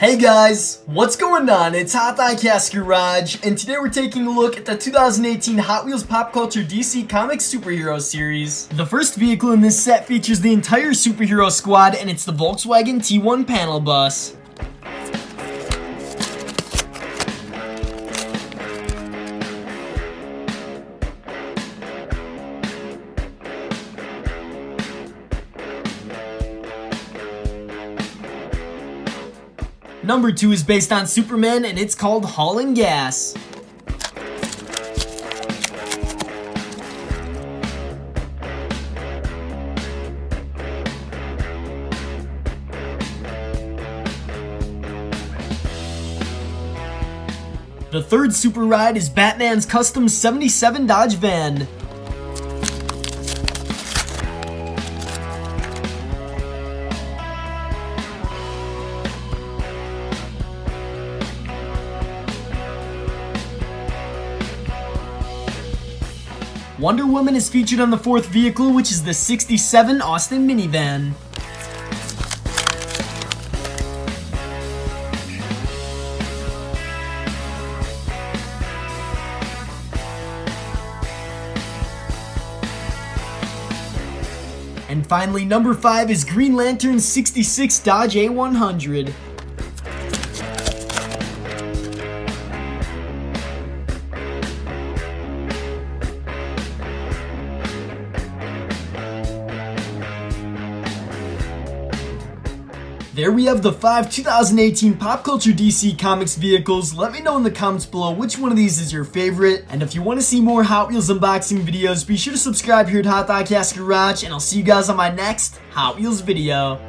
Hey guys, what's going on? It's HotDiecast Garage, and today we're taking a look at the 2018 Hot Wheels Pop Culture DC Comics Superhero Series. The first vehicle in this set features the entire superhero squad, and it's the Volkswagen T1 panel bus. Number 2 is based on Superman, and it's called Hauling Gas. The third super ride is Batman's custom 77 Dodge van. Wonder Woman is featured on the fourth vehicle, which is the 67 Austin minivan. And finally, number 5 is Green Lantern's 66 Dodge A100. There we have the 5 2018 Pop Culture DC Comics vehicles. Let me know in the comments below which one of these is your favorite. And if you want to see more Hot Wheels unboxing videos, be sure to subscribe here at HotDiecast Garage, and I'll see you guys on my next Hot Wheels video.